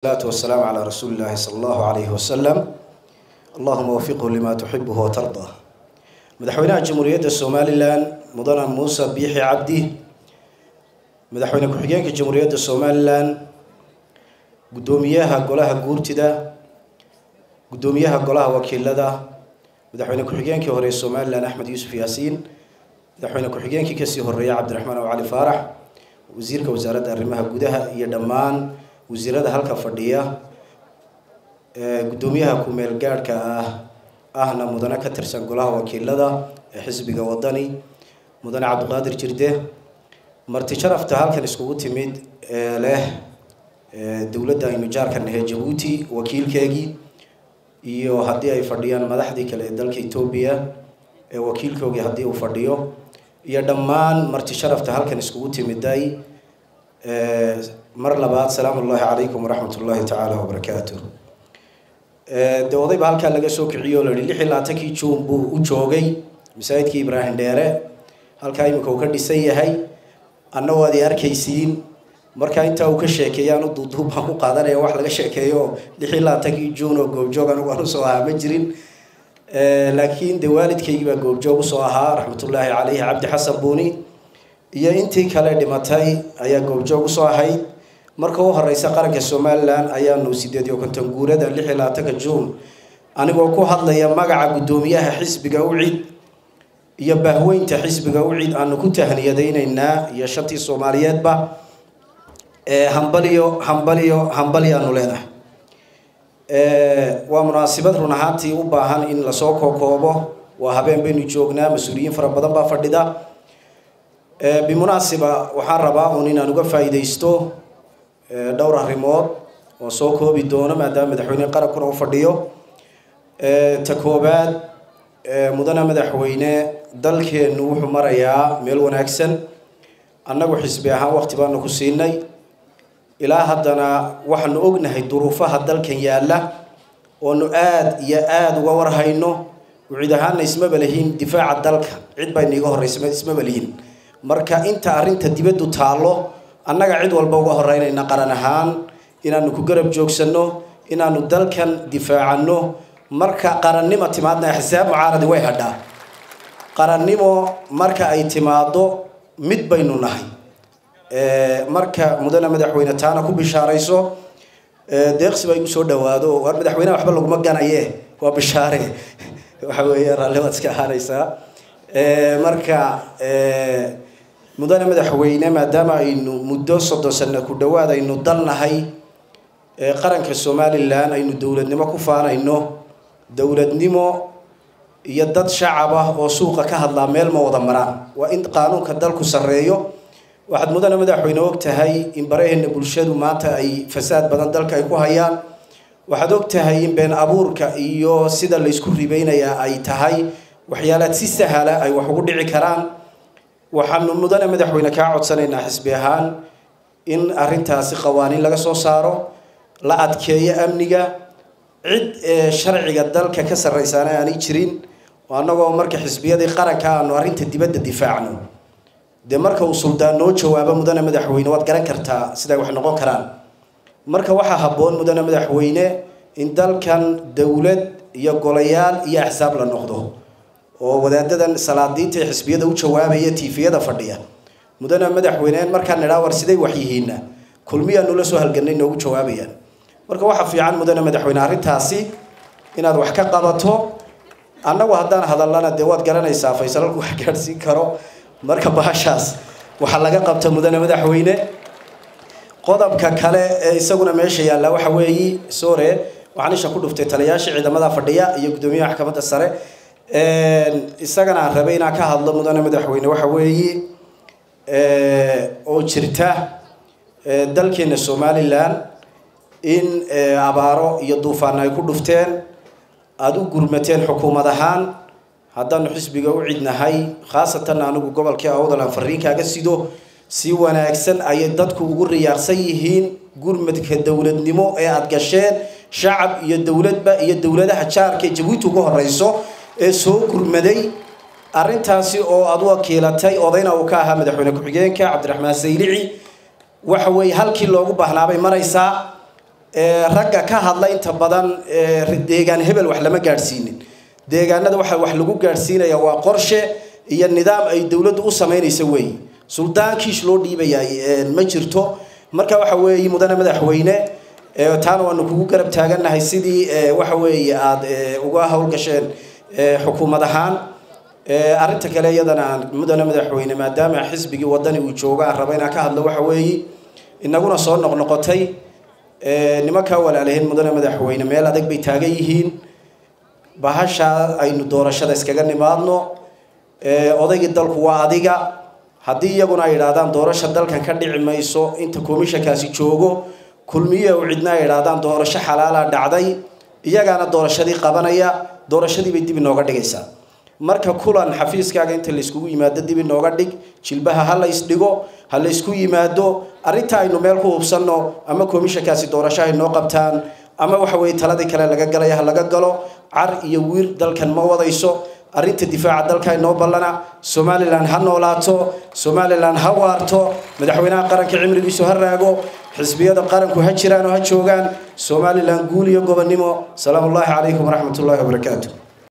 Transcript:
والصلاة والسلام على رسول الله صلى الله عليه وسلم. اللهم وفقه لما تحبه وترضى. مدحوينها جمهورية الصوماليلان مدن موسى بيحي عبدي مدحوينها كحجينك جمهورية الصوماليلان قدوميها قولها قورتدا قدوميها قولها وكيلدا مدحوينها كحجينك هوري الصوماليلان أحمد يوسف ياسين مدحوينها كحجينك كسي هوري عبد الرحمن وعلي فارح وزيرك وزارة الرمها قدها يدمان وزيرada halka fadhiya gudoomiyaha ku meel gaarka ahna mudana ka tirsan golaha wakiilada xisbiga wadani mudane Cabdiqaadir Jirde marti sharafta halkan iskugu timid leh dawladda aynu jaarkan nahay Djibouti wakiilkeegi iyo hadii ay fadhiyaan madaxdii kale ee dalka Itoobiya ee wakiilkoogi hadii uu fadhiyo iyo dhammaan marti sharafta halkan iskugu timiday mar labaad salaamu alaykum waraxmatullaahi ta'ala wabarakaatuh dawladda halka laga soo kiciyo la 16 Juun buu u joogay masaajidkii Ibrahim Dheere halka imika uu ka dhisan yahay annagoo ay arkaysiin marka inta uu ka sheekayaan u duuduubaan ku qaadanaya wax laga sheekeeyo 16 Juun oo goobjoog anigu aan soo ahaa ma jirin laakiin dawaalidkayga baa goobjoog u soo ahaa raxmatullaahi calayhi Cabdi Xasan Buuni iyo intii kale dhimatay ayaa goobjoog u soo ahayd marka uu horeysa qaranka Soomaaliland ayaa noo 18 guurada 16 Juun anigoo ku hadlaya magaca gudoomiyaha xisbiga UCID iyo bahweynta xisbiga UCID aanu ku tahniyadaynayna iyo shantii Soomaaliyeedba hambaliyo aanu leenahay waa munaasabad run ahaantii u baahan in la soo koobo waa habeen baynu joognaa mas'uuliyiin fara badan baa fadhida bimunaasaba waxaan rabaa inaan uga faa'iideysto dhowr arrimood oo soo koobi doono maadaama madaxweyne qaranku uu fadhiyo ta koobaad mudana madaxweyne dalkeenu wuxuu marayaa meel wanaagsan annagu xisbi ahaan waqti baanu ku siinay ilaa haddana waxaanu ognahay duruufaha dalkan yaala oo nu aad uga warhayno wixii ahaana isma balahin difaaca dalka cid bay niga horeysay isma balahin marka inta arinta dibaddu taalo annaga cid walba uga horeynayna qaran ahaan inaanu ku garab joogsano inaanu dalkan difaacano marka qarannimo timaadna xisaab mucaarad way hadhaa qarannimo marka ay timaado mid baynu nahay marka mudana madaxweyne taana ku bishaarayso deeqsi bay u soo dhawaado war madaxweynaha waxba lagu maganaye waa bishaare waxa weeye raallimadka ahaanaysa marka mudane madaxweyne maadaama aynu muddo 30 sano ku dhawaad aynu dalnahay qaranka Soomaaliland aynu dawladnimo ku faanayno dawladnimo iyo dad shacab ah oo suuqa ka hadla meel ma wada maraan waa in qaanuunka dalku sareeyo waxaad mudane madaxweyne ogtahay in bareehna bulshadu maanta ay fasaad badan dalka ay ku hayaan waxaad ogtahay in been abuurka iyo sida la isku ribeynaya ay tahay waxyaalaad si sahal ah ay wax ugu dhici karaan waxaanu mudane madaxweyne ka codsanaynaa xisbi ahaan in arintaasi qawaaniin laga soo saaro la adkeeyo amniga cid sharciga dalka ka sarreysana aan jirin anagoo marka xisbiyadii qaranka aanu arinta dibadda difaacno de marka uu suldaan noo jawaabo mudane madaxweyne waad garan kartaa sida wax noqon karaan marka waxa haboon mudane madaxweyne in dalkan dawlad iyo golayaal iyo axsaab la noqdo oo wadaadadan salaadiinta xisbiyada u jawaabaya tiifiyada fadhiya mudana madaxweyne marka nidhaa war sidee wax yihiina kulmiyaanu la soo halganay noogu jawaabayaan marka waxa fiican mudana madaxweyne arintaasi inaad wax ka qabato annagu haddaan hadalana de waad garanaysaa Faysalku wax gaarsiin karo marka bahashaas waxa laga qabta mudana madaxweyne qodobka kale ee isaguna meesha yaala waxa weeyi soore waxaan isha ku dhuftay taliyaasha ciidamada fadhiya iyo gudoomiyaha maxkamadda sare isagana rabay inaan ka hadlo mudane madaxweyne waxa weeye oo jirta dalkeena Soomaaliland in abaaro iyo duufaan ay ku dhufteen aad u gurmateen xukuumad ahaan haddaan xisbiga u cidnahay khaasatan anigu gobolka Awdal aan fariinkaaga sido si wanaagsan ay dadku ugu riyaaqsan yihiin gurmadka dawladnimo ee aad gasheen shacab iyo dawladba iyo dawladaha jaarka Djibouti ugu horeyso ee soo gurmaday arintaasi oo aad wakiilatay odayna uu ka ahaa madaxweyne ku-xigeenka Cabdiraxmaan Saylici waxa way halkii loogu baahnaabay maraysaa ragga ka hadla inta badan deegaan hebel wax lama gaarsiinin deegaanada waxa wax lagu gaarsiinaya waa qorshe iyo nidaam ay dawladdu u sameynayso weey suldaankiis loo dhiibayay ma jirto marka waxa weey mudane madaxweyne taan waanu kugu garab taaganahay sidii waxa weey aad uga hawlgasheen xukuumad ahaan arinta kale iyadana mudane madaxweyne maadaama xisbigi wadani uu jooga rabayna ka hadlo waxa weey inaguna soo noqnoqotay nimanka walaalaheyn mudane madaxweyne meel adag bay taagan yihiin bahasha aynu doorashada iskaga nimaadno odayga dalku waa adiga hadii iyaguna ay yiraahdaan doorasho dalkan ka dhici mayso inta komishankaasi joogo kulmiye oo cidna ay yiraahdaan doorasho xalaala dhacday iyagana doorashadii qabanaya doorashadii bay dib inooga dhigaysaa marka kulan xafiiskaaga inta la isku yimaado dib inooga dhig jilbaha hal is dhigo hal isku yimaado arinta aynu meel ku hubsano ama komishankaasi doorasho ay noo qabtaan ama waxa weey taladii kale laga galay laga galo car iyo wiir dalkan ma wadayso arinta difaaca dalka inoo ballana Somaliland ha noolaato Somaliland ha waarto madaxweynaha qaranka cimrigiisu ha raago xisbiyada qaranku ha jiraan oo ha joogan Somaliland guul iyo gobonimo salaamu alaykum wa rahmatullahi wa barakatuh